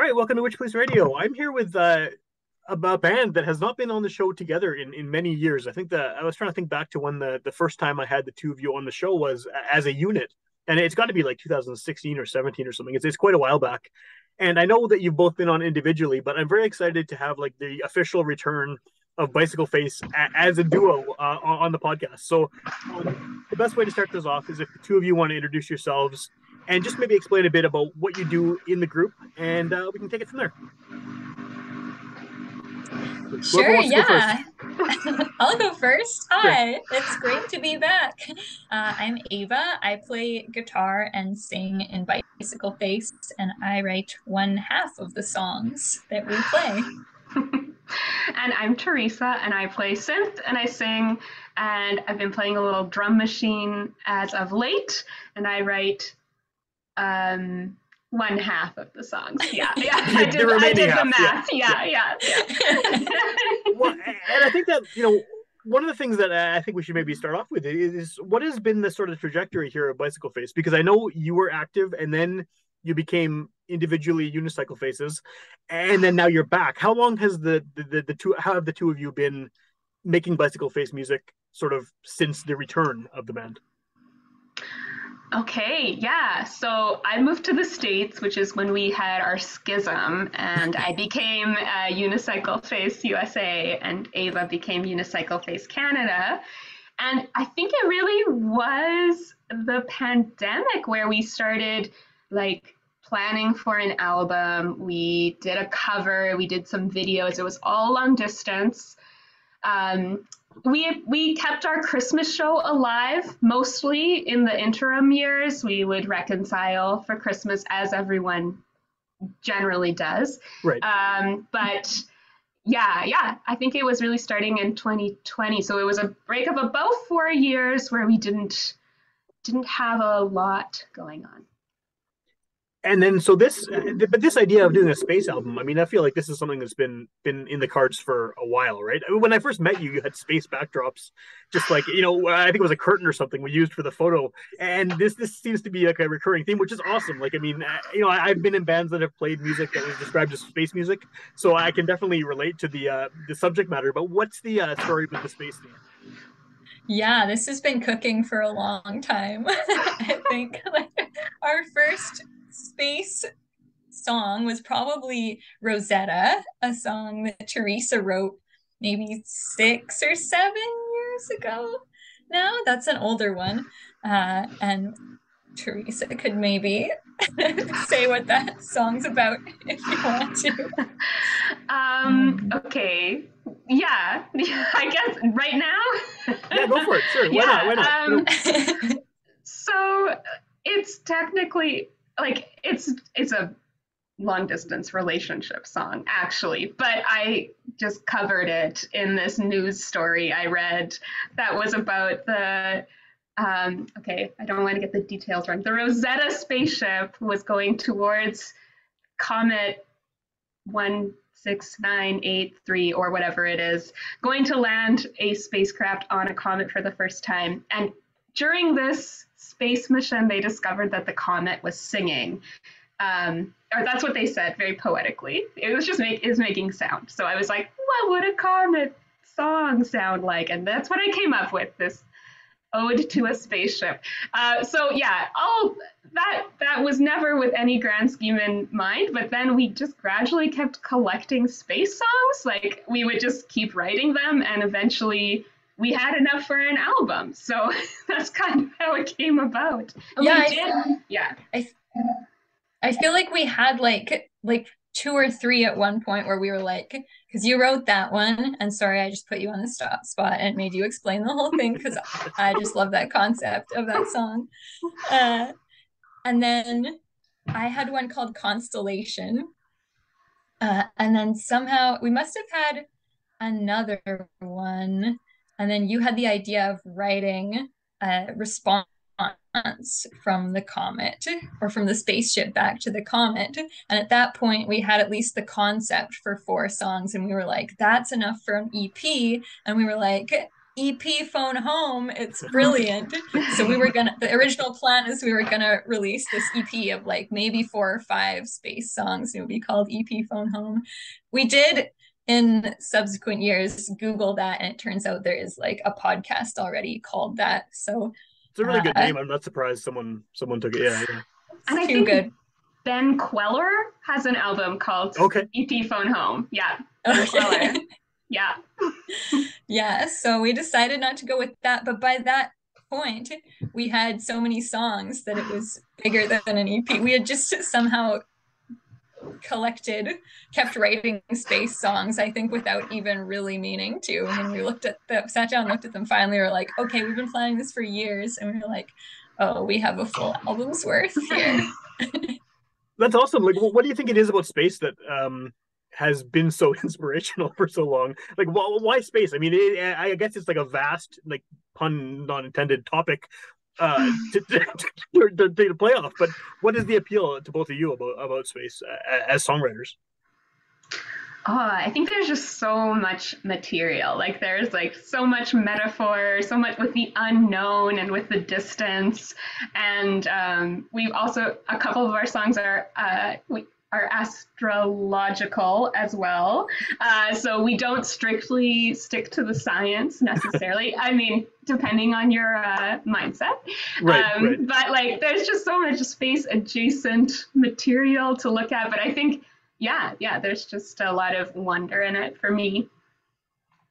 All right, welcome to Witchpolice Radio. I'm here with a band that has not been on the show together in many years. I think that I was trying to think back to when the first time I had the two of you on the show was as a unit, and it's got to be like 2016 or 17 or something. It's quite a while back, and I know that you've both been on individually, but I'm very excited to have like the official return of Bicycle Face as a duo on the podcast. So the best way to start this off is if the two of you want to introduce yourselves and just maybe explain a bit about what you do in the group, and we can take it from there. Sure, yeah. Go I'll go first. sure. Hi, it's great to be back. I'm Ava. I play guitar and sing in Bicycle Face, and I write one half of the songs that we play. And I'm Teresa, and I play synth and I sing, and I've been playing a little drum machine as of late, and I write one half of the songs. Yeah, I did the math. Yeah. Well, and I think that, one of the things that I think we should maybe start off with is what has been the sort of trajectory here of Bicycle Face? Because I know you were active and then you became individually unicycle faces, and then now you're back. How long has how have the two of you been making Bicycle Face music sort of since the return of the band? Okay, yeah. So I moved to the States, which is when we had our schism, and I became Unicycle Face USA, and Ava became Unicycle Face Canada. And I think it really was the pandemic where we started like planning for an album. We did a cover, we did some videos. It was all long distance. We kept our Christmas show alive mostly in the interim years. We would reconcile for Christmas as everyone generally does. Right. But yeah, I think it was really starting in 2020. So it was a break of about 4 years where we didn't have a lot going on. And then but this idea of doing a space album, I mean, I feel like this is something that's been in the cards for a while, right? I mean, when I first met you, you had space backdrops, just like, I think it was a curtain or something we used for the photo. And this seems to be like a recurring theme, which is awesome. Like, I mean, I've been in bands that have played music that was described as space music, so I can definitely relate to the subject matter. But what's the story with the space theme? Yeah, this has been cooking for a long time. I think like our first space song was probably Rosetta, a song that Teresa wrote maybe 6 or 7 years ago. Now that's an older one, and Teresa could maybe say what that song's about if you want to. Okay. Yeah, I guess right now. Yeah, go for it. Sure. Why not? So it's technically like it's a long distance relationship song actually, but I just covered it in this news story I read that was about the okay, I don't want to get the details wrong. The Rosetta spaceship was going towards Comet 16983 or whatever it is, going to land a spacecraft on a comet for the first time. And during this space mission, they discovered that the comet was singing. Or that's what they said, very poetically. It was just making sound. So I was like, what would a comet song sound like? And that's what I came up with, this ode to a spaceship. So yeah, all that was never with any grand scheme in mind, but then we just gradually kept collecting space songs. Like we would just keep writing them, and eventually we had enough for an album. So that's kind of how it came about. I feel like we had like 2 or 3 at one point where we were like, because you wrote that one, and sorry, I just put you on the spot and made you explain the whole thing because I just love that concept of that song. And then I had one called Constellation. And then somehow we must have had another one. And then you had the idea of writing a response from the comet or from the spaceship back to the comet. And at that point, we had at least the concept for 4 songs. And we were like, that's enough for an EP. And we were like, EP Phone Home. It's brilliant. So the original plan is we were gonna release this EP of like maybe 4 or 5 space songs. It would be called EP Phone Home. We did in subsequent years Google that, and it turns out there is like a podcast already called that. So It's a really good name. I'm not surprised someone took it. Yeah, yeah. And I too think good. Ben Queller has an album called EP Phone Home. Yeah. Ben Queller. Yeah. Yeah, so we decided not to go with that, but by that point, we had so many songs that it was bigger than an EP. We had just somehow kept writing space songs, I think, without even really meaning to. And we sat down, looked at them finally, were like, okay, we've been planning this for years. And we were like, oh, we have a full album's worth here. That's awesome. Like, what do you think it is about space that has been so inspirational for so long? Like, why space? I mean, I guess it's like a vast, like, pun not intended, topic to play off. But what is the appeal to both of you about space as songwriters? Oh, I think there's just so much material. Like there's like so much metaphor, so much with the unknown and with the distance. And we've also a couple of our songs are astrological as well. So we don't strictly stick to the science necessarily. I mean, depending on your mindset. Right. But like, there's just so much space adjacent material to look at. But I think, yeah, there's just a lot of wonder in it for me.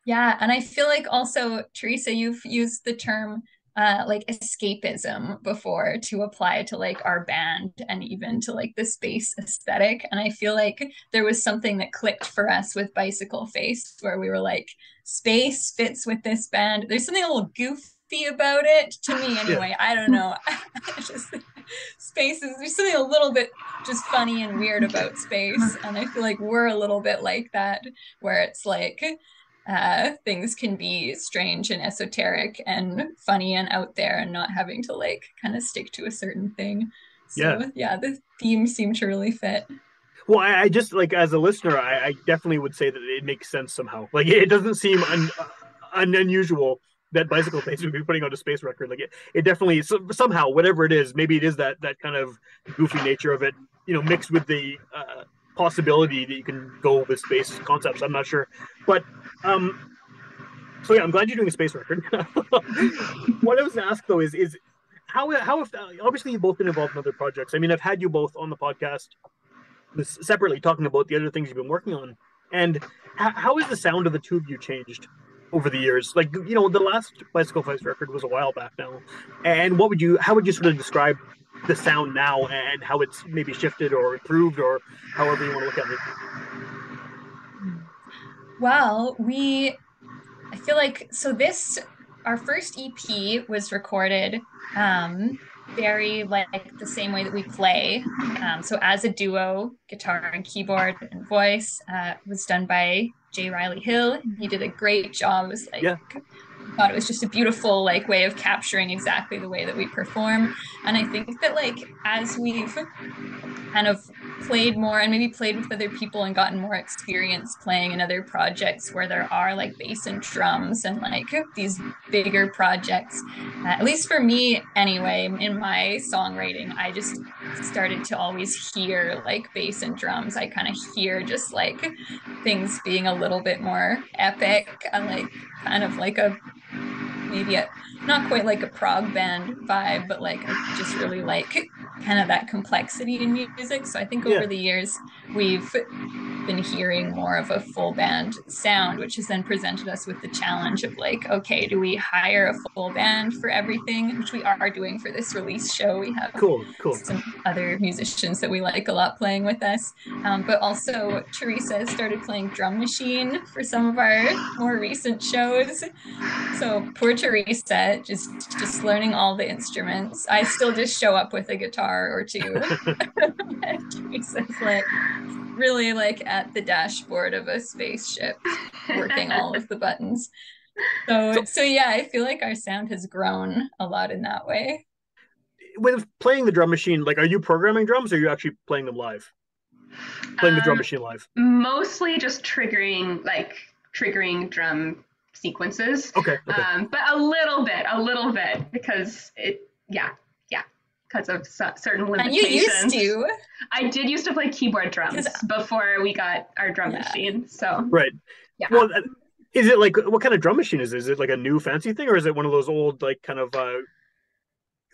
Yeah, and I feel like also, Teresa, you've used the term like escapism before to apply to like our band and even to like the space aesthetic. And I feel like there was something that clicked for us with Bicycle Face where we were like, space fits with this band. There's something a little goofy about it to me anyway. Yeah. I don't know. Just space is there's something a little bit just funny and weird about space. And I feel like we're a little bit like that, where it's like things can be strange and esoteric and funny and out there and not having to like kind of stick to a certain thing. So yeah, the themes seem to really fit. Well, I just like as a listener, I definitely would say that it makes sense somehow. Like it doesn't seem unusual that Bicycle Face would be putting out a space record. Like it definitely somehow, whatever it is, maybe it is that kind of goofy nature of it, mixed with the possibility that you can go with space concepts. I'm not sure, but so yeah, I'm glad you're doing a space record. What I was going to ask though is how if obviously you've both been involved in other projects. I mean, I've had you both on the podcast separately talking about the other things you've been working on, and how has the sound of the two of you changed over the years? Like, the last Bicycle Face record was a while back now, and how would you sort of describe the sound now and how it's maybe shifted or improved or however you want to look at it? Well, I feel like our first EP was recorded very like the same way that we play. So as a duo, guitar and keyboard and voice was done by J. Riley Hill. He did a great job. It was like, I thought it was just a beautiful like way of capturing exactly the way that we perform. And I think that like as we've kind of played more and maybe played with other people and gotten more experience playing in other projects where there are like bass and drums and like these bigger projects, at least for me anyway, in my songwriting, I just started to always hear like bass and drums. I kind of hear just like things being a little bit more epic and like kind of like not quite like a prog band vibe, but like I just really like kind of that complexity in music. So I think over the years we've been hearing more of a full band sound, which has then presented us with the challenge of like, okay, do we hire a full band for everything, which we are doing for this release show. We have cool some other musicians that we like a lot playing with us, but also Teresa has started playing drum machine for some of our more recent shows. So poor Teresa, just learning all the instruments. I still just show up with a guitar or two. Teresa's like really like at the dashboard of a spaceship, working all of the buttons. So yeah, I feel like our sound has grown a lot in that way. With playing the drum machine, like, are you programming drums or are you actually playing them live? Playing the drum machine live? Mostly just triggering drum sequences. Okay. Okay. But a little bit, because because of certain And you used limitations. to. I did used to play keyboard 'Cause drums before we got our drum yeah. machine. So Right. yeah. Well, is it like what kind of drum machine is it? Is it like a new fancy thing, or is it one of those old like kind of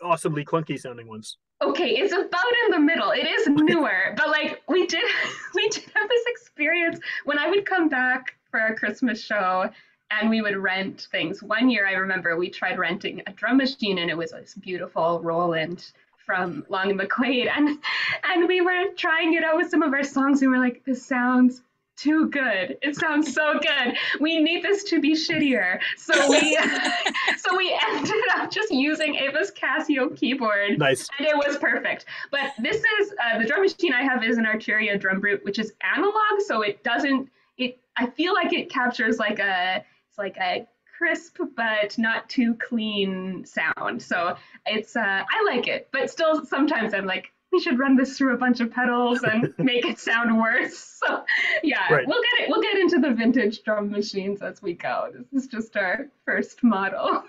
awesomely clunky sounding ones? Okay, it's about in the middle. It is newer, but like we did have this experience when I would come back for our Christmas show and we would rent things. One year I remember we tried renting a drum machine and it was this beautiful Roland from Long and McQuaid, and we were trying it out with some of our songs and we're like, this sounds too good. It sounds so good. We need this to be shittier. So we so we ended up just using Ava's Casio keyboard, Nice. and it was perfect. But this is the drum machine I have is an Arturia drum brute, which is analog, so it doesn't. It I feel like it captures like a crisp but not too clean sound. So it's I like it, but still sometimes I'm like, we should run this through a bunch of pedals and make it sound worse. So yeah, Right. we'll get into the vintage drum machines as we go. This is just our first model.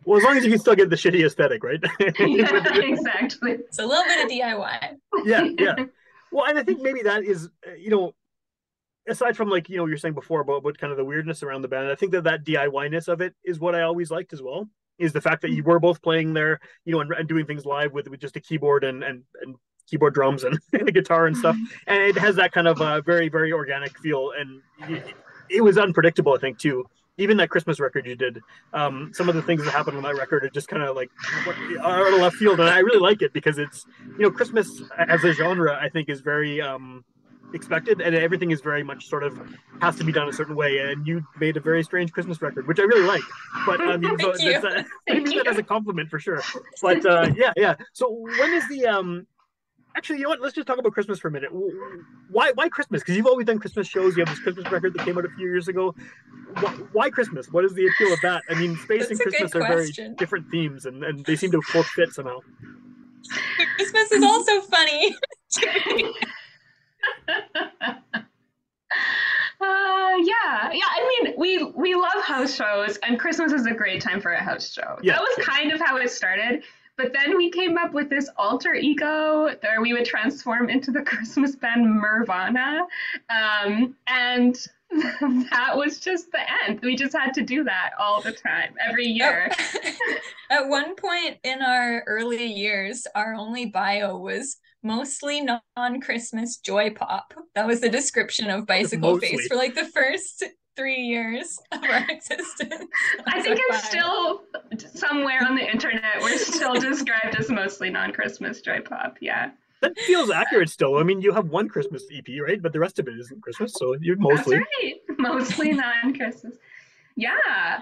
Well, as long as you can still get the shitty aesthetic, right? Yeah, exactly. It's a little bit of DIY. Yeah, yeah. Well, and I think maybe that is, aside from like you're saying before about kind of the weirdness around the band, I think that DIY-ness of it is what I always liked as well. Is the fact that you were both playing there, and doing things live with just a keyboard and keyboard drums and a guitar and stuff, and it has that kind of very very organic feel, and it was unpredictable, I think, too. Even that Christmas record you did, some of the things that happened on that record are just kind of like out of left field, and I really like it because it's Christmas as a genre, I think, is very expected, and everything is very much sort of has to be done a certain way, and you made a very strange Christmas record, which I really like. But I mean, so I mean that as a compliment for sure. But yeah. So when is the actually, you know what? Let's just talk about Christmas for a minute. Why Christmas? Because you've always done Christmas shows. You have this Christmas record that came out a few years ago. Why Christmas? What is the appeal of that? I mean, space That's and Christmas are very different themes, and they seem to both fit somehow. Christmas is also funny. Yeah. I mean, we love house shows, and Christmas is a great time for a house show. Yeah, that was kind of how it started. But then we came up with this alter ego where we would transform into the Christmas band Nirvana, and that was just the end. We just had to do that all the time, every year. At one point in our early years, our only bio was mostly non-Christmas joy pop. That was the description of Bicycle Face for like the first 3 years of our existence. I think it's still somewhere on the internet. We're still described as mostly non-Christmas joy pop. Yeah. That feels accurate still. I mean, you have one Christmas EP, right? But the rest of it isn't Christmas, so you're mostly. That's right. Mostly non-Christmas. Yeah.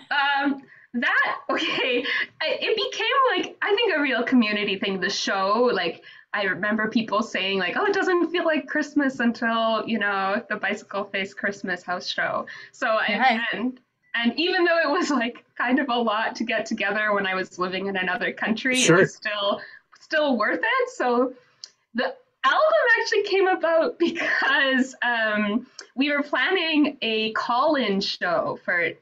It became like, I think, a real community thing, the show. Like, I remember people saying like, oh, it doesn't feel like Christmas until, the Bicycle Face Christmas house show. So and even though it was like kind of a lot to get together when I was living in another country, sure. It was still worth it. So the album actually came about because we were planning a call-in show for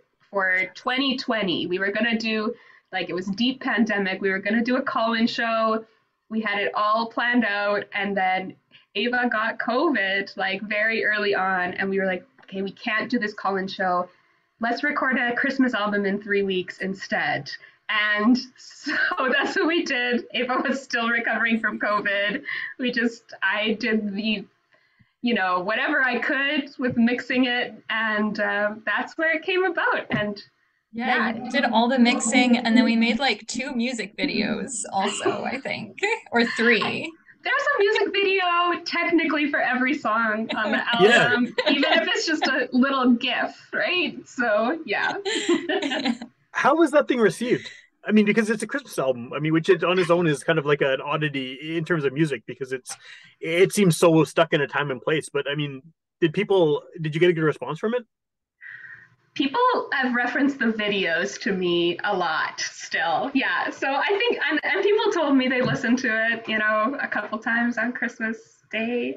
2020. We were going to do, like, it was deep pandemic. We were going to do a call-in show. We had it all planned out, and then Ava got COVID like very early on, and we were like, okay, we can't do this call-in show. Let's record a Christmas album in 3 weeks instead. And so that's what we did. Ava was still recovering from COVID. I did the, whatever I could with mixing it, and that's where it came about. And yeah, we did all the mixing, and then we made like 2 music videos also, I think, or 3. There's a music video technically for every song on the album, even if it's just a little GIF, right? So, yeah. How was that thing received? I mean, because it's a Christmas album. I mean, which on its own is kind of like an oddity in terms of music, because it seems so stuck in a time and place. But I mean, did you get a good response from it? People have referenced the videos to me a lot still. Yeah. So I think, and people told me they listened to it, a couple times on Christmas Day.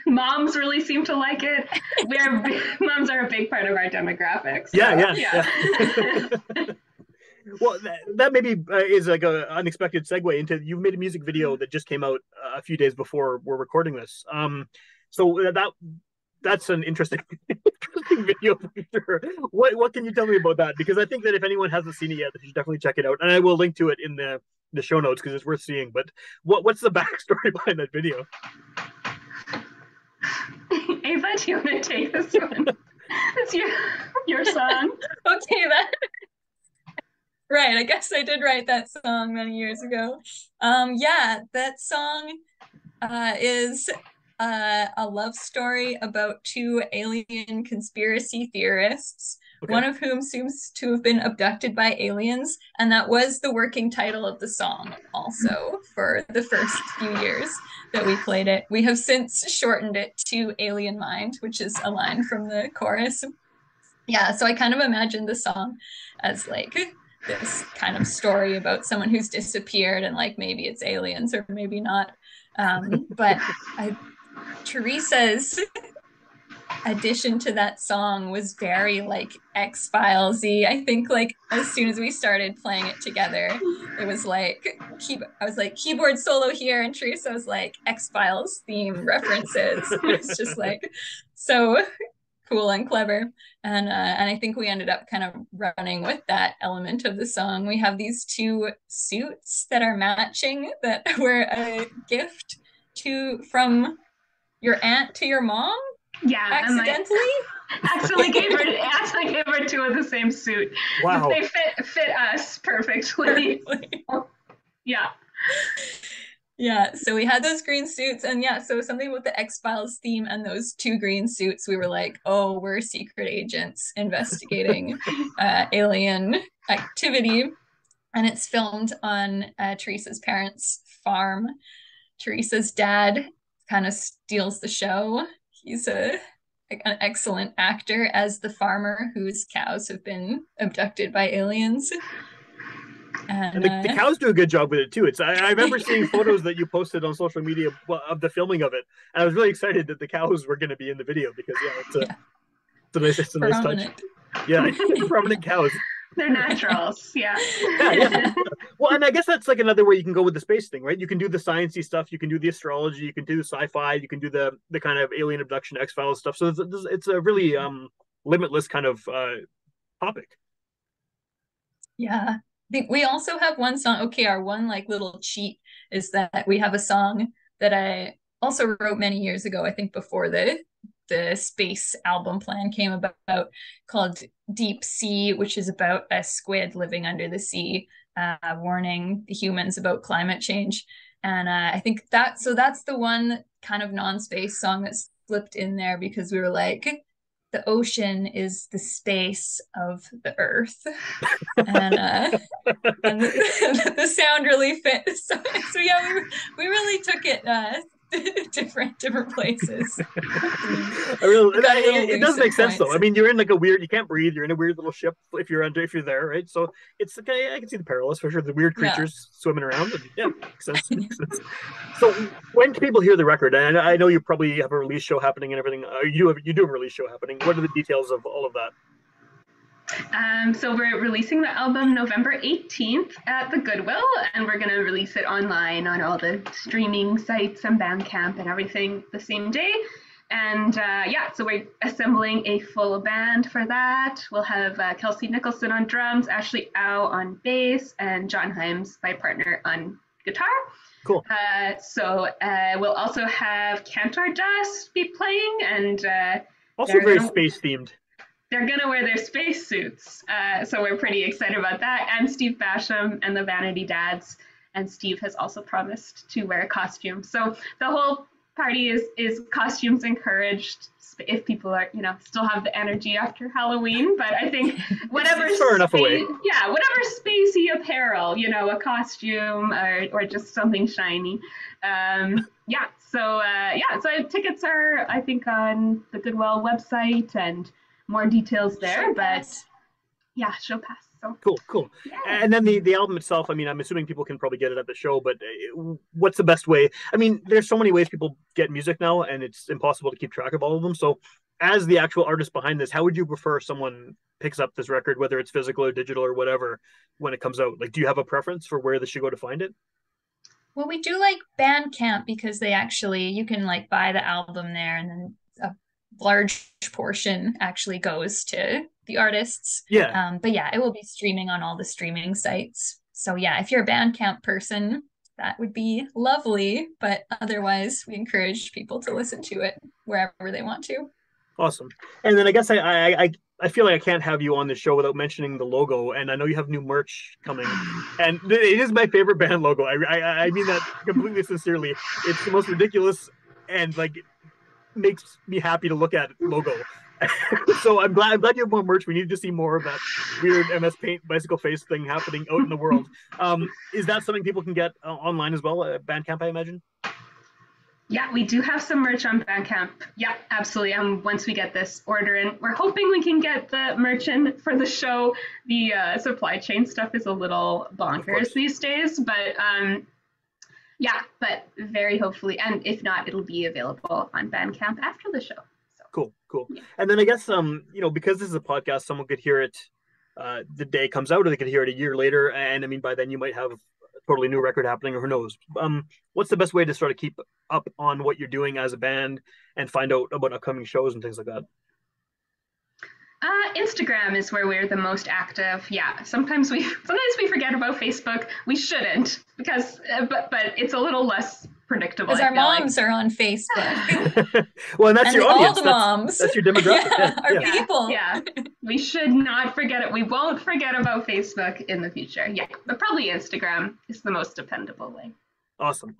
Moms really seem to like it. Moms are a big part of our demographics. So, yeah. Well, that maybe is like an unexpected segue into, you made a music video that just came out a few days before we're recording this. So that's an interesting video for sure. What can you tell me about that? Because I think that if anyone hasn't seen it yet, they should definitely check it out, and I will link to it in the show notes because it's worth seeing. But what's the backstory behind that video? Ava, do you want to take this one? It's your song. Okay, right. I guess I did write that song many years ago. Yeah, that song is a love story about two alien conspiracy theorists, one of whom seems to have been abducted by aliens, and that was the working title of the song also for the first few years that we played it. We have since shortened it to Alien Mind, which is a line from the chorus. Yeah, so I kind of imagined the song as like this kind of story about someone who's disappeared, and like maybe it's aliens or maybe not. But Teresa's addition to that song was very like X-Files-y. I think like as soon as we started playing it together, it was like I was like keyboard solo here, and Teresa was like X-Files theme references. It's just like so cool and clever. And I think we ended up kind of running with that element of the song. We have these two suits that are matching that were a gift from your aunt to your mom. Yeah, accidentally. Actually gave her two of the same suit. Wow. They fit us perfectly. Yeah. Yeah, so we had those green suits, and yeah, so something with the X-Files theme and those two green suits, we were like, oh, we're secret agents investigating alien activity. And it's filmed on Teresa's parents' farm. Teresa's dad kind of steals the show. He's an excellent actor as the farmer whose cows have been abducted by aliens. And the cows do a good job with it too. I remember seeing photos that you posted on social media of the filming of it, and I was really excited that the cows were going to be in the video because it's a nice touch. Yeah, prominent cows. They're naturals. Yeah. Yeah. Well, and I guess that's like another way you can go with the space thing, right? You can do the sciencey stuff, you can do the astrology, you can do the sci-fi, you can do the kind of alien abduction, X-Files stuff. So it's a really limitless kind of topic. Yeah. I think we also have one song. Okay, our one like little cheat is that we have a song that I also wrote many years ago, I think before the space album plan came about, called Deep Sea, which is about a squid living under the sea, warning the humans about climate change. And I think that's the one kind of non-space song that slipped in there because we were like, the ocean is the space of the earth, and the sound really fit. So yeah, we really took it different places. It does make sense though. I mean, you're in like you can't breathe. You're in a weird little ship if you're there, right? So it's okay. I can see the parallels for sure. The weird creatures swimming around. And, yeah, makes sense. So when can people hear the record? And I know you probably have a release show happening and everything. You do have a release show happening. What are the details of all of that? So we're releasing the album November 18th at the Goodwill, and we're going to release it online on all the streaming sites and Bandcamp and everything the same day. And so we're assembling a full band for that. We'll have Kelsey Nicholson on drums, Ashley Au on bass, and John Himes, my partner, on guitar. Cool. So we'll also have Cantor Dust be playing, and also very space themed. They're going to wear their space suits. So we're pretty excited about that. And Steve Basham and the Vanity Dads. And Steve has also promised to wear a costume. So the whole party is costumes encouraged if people are, still have the energy after Halloween. But I think whatever whatever spacey apparel, a costume or just something shiny. So tickets are, I think, on the Goodwill website, and more details there. Show But pass. yeah, show pass. So Cool. yeah. And then the album itself, I mean, I'm assuming people can probably get it at the show, but what's the best way? I mean, there's so many ways people get music now, and it's impossible to keep track of all of them. So, as the actual artist behind this, how would you prefer someone picks up this record, whether it's physical or digital or whatever, when it comes out? Like, do you have a preference for where they should go to find it? Well, we do like Bandcamp because you can like buy the album there, and then a large portion actually goes to the artists. Yeah, But yeah, it will be streaming on all the streaming sites. So yeah, if you're a Bandcamp person, that would be lovely. But otherwise, we encourage people to listen to it wherever they want to. awesome. And then I guess I feel like I can't have you on the show without mentioning the logo. And I know you have new merch coming, and it is my favorite band logo. I mean that completely sincerely. It's the most ridiculous and like makes me happy to look at logo. So I'm glad you have more merch. We need to see more of that weird MS Paint bicycle face thing happening out in the world. Is that something people can get online as well? Bandcamp, I imagine. Yeah, we do have some merch on Bandcamp. Yeah, absolutely. Once we get this order in, we're hoping we can get the merch in for the show. The supply chain stuff is a little bonkers these days, but yeah, but very hopefully, and if not, it'll be available on Bandcamp after the show. So, Cool. yeah. And then I guess because this is a podcast, someone could hear it the day it comes out, or they could hear it a year later. And I mean, by then you might have a totally new record happening, or who knows? What's the best way to sort of keep up on what you're doing as a band and find out about upcoming shows and things like that? Instagram is where we're the most active. Yeah, sometimes we forget about Facebook. We shouldn't because, but it's a little less predictable. Because our moms are on Facebook. Well, and that's your audience. All the moms. That's your demographic. Our people. Yeah, we should not forget it. We won't forget about Facebook in the future. Yeah, but probably Instagram is the most dependable way. Awesome.